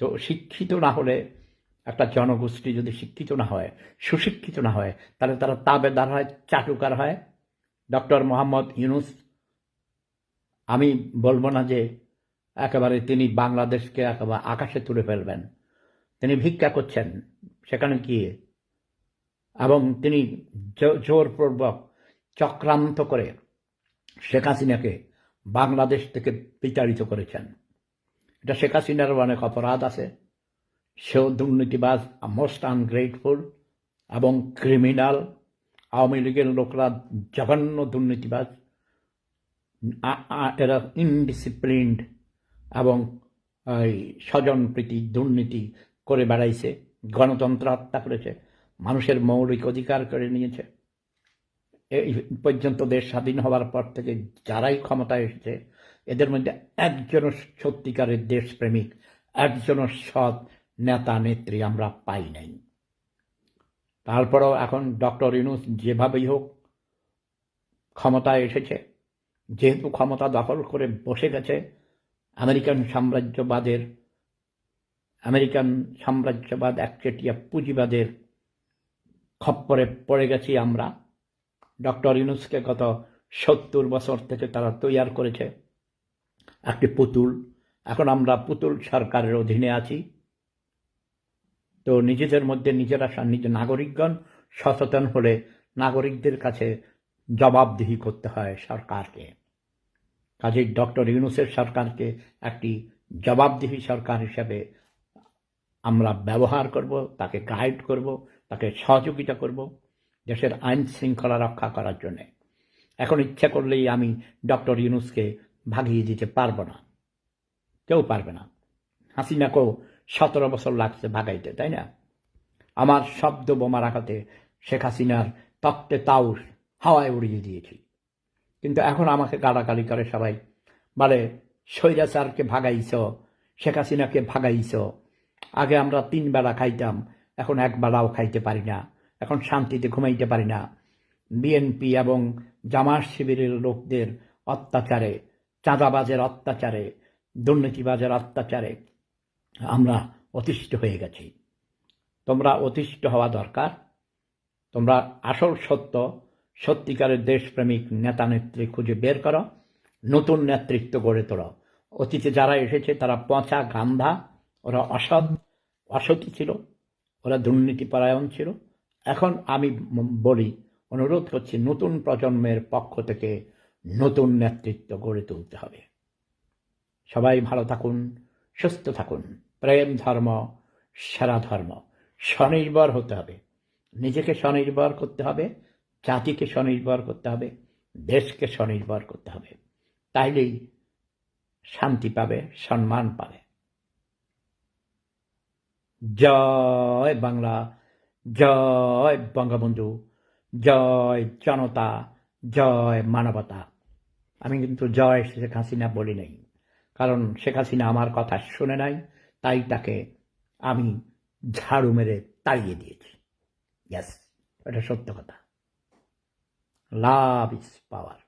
তো শিক্ষিত না হলে, একটা জনগোষ্ঠী যদি শিক্ষিত না হয়, সুশিক্ষিত না হয়, তাহলে তারা তাবেদার হয়, চাটুকার হয়। ডক্টর মোহাম্মদ ইউনূস, আমি বলবো না যে একেবারে তিনি বাংলাদেশকে একেবারে আকাশে তুলে ফেলবেন। তিনি ভিক্ষা করছেন সেখানে গিয়ে, এবং তিনি জোরপূর্বক চক্রান্ত করে শেখ হাসিনাকে বাংলাদেশ থেকে বিতাড়িত করেছেন। এটা শেখ হাসিনার অনেক অপরাধ আছে। সেও দুর্নীতিবাজ, মোস্ট আনগ্রেটফুল এবং ক্রিমিনাল। আওয়ামী লীগের লোকরা জঘন্য দুর্নীতিবাজ, এরা ইনডিসিপ্লিনড এবং স্বজনপ্রীতি দুর্নীতি করে বেড়াইছে, গণতন্ত্র হত্যা করেছে, মানুষের মৌলিক অধিকার করে নিয়েছে। এই পর্যন্ত দেশ স্বাধীন হওয়ার পর থেকে যারাই ক্ষমতায় এসেছে, এদের মধ্যে একজনও সত্যিকারের দেশপ্রেমিক, একজনও সৎ নেতা নেত্রী আমরা পাই নাই। তারপরেও এখন ডক্টর ইউনূস যেভাবেই হোক ক্ষমতায় এসেছে, যেহেতু ক্ষমতা দখল করে বসে গেছে, আমেরিকান সাম্রাজ্যবাদ একচেটিয়া পুঁজিবাদের খপ্পরে পড়ে গেছি আমরা। ডক্টর ইউনূসকে গত 70 বছর থেকে তারা তৈয়ার করেছে একটি পুতুল। এখন আমরা পুতুল সরকারের অধীনে আছি। তো নিজেদের মধ্যে নিজেরা নাগরিকগণ সচেতন হলে নাগরিকদের কাছে জবাবদিহি করতে হয় সরকারকে। কাজেই ডক্টর ইউনূসের সরকারকে একটি জবাবদিহি সরকার হিসেবে আমরা ব্যবহার করব, তাকে গাইড করব, তাকে সহযোগিতা করব দেশের আইন শৃঙ্খলা রক্ষা করার জন্যে। এখন ইচ্ছা করলেই আমি ডক্টর ইউনূসকে ভাগিয়ে দিতে পারবো না, কেউ পারবে না। হাসিনাকেও 17 বছর লাগছে ভাগাইতে, তাই না? আমার শব্দ বোমার আঘাতে শেখ হাসিনার তত্ত্বে তাউস হাওয়ায় উড়িয়ে দিয়েছি। কিন্তু এখন আমাকে গালাগালি করে সবাই, বলে স্বৈরাচারকে ভাগাইছ, শেখ হাসিনাকে ভাগাইছ। আগে আমরা 3 বেলা খাইতাম, এখন 1 বেলাও খাইতে পারি না, এখন শান্তিতে ঘুমাইতে পারি না। বিএনপি এবং জামাত শিবিরের লোকদের অত্যাচারে, চাঁদাবাজের অত্যাচারে, দুর্নীতিবাজের অত্যাচারে আমরা অতিষ্ঠ হয়ে গেছি। তোমরা অতিষ্ঠ হওয়া দরকার। তোমরা আসল সত্যিকারের দেশপ্রেমিক নেতা নেত্রী খুঁজে বের করো, নতুন নেতৃত্ব গড়ে তোলো। অতীতে যারা এসেছে তারা পচা গান্ধা, ওরা অসতী ছিল, ওরা দুর্নীতিপরায়ণ ছিল। এখন আমি বলি, অনুরোধ করছি, নতুন প্রজন্মের পক্ষ থেকে নতুন নেতৃত্ব গড়ে তুলতে হবে। সবাই ভালো থাকুন, সুস্থ থাকুন। প্রেম ধর্ম সেরা ধর্ম। স্বনির্ভর হতে হবে, নিজেকে স্বনির্ভর করতে হবে, জাতিকে স্বনির্ভর করতে হবে, দেশকে স্বনির্ভর করতে হবে। তাইলেই শান্তি পাবে, সম্মান পাবে। জয় বাংলা, জয় বঙ্গবন্ধু, জয় জনতা, জয় মানবতা। আমি কিন্তু জয় শেখ হাসিনা বলি নাই, কারণ শেখ হাসিনা আমার কথা শুনে নাই, তাই তাকে আমি ঝাড়ু মেরে তাড়িয়ে দিয়েছি। ইয়েস, এটা সত্য কথা। Love is power.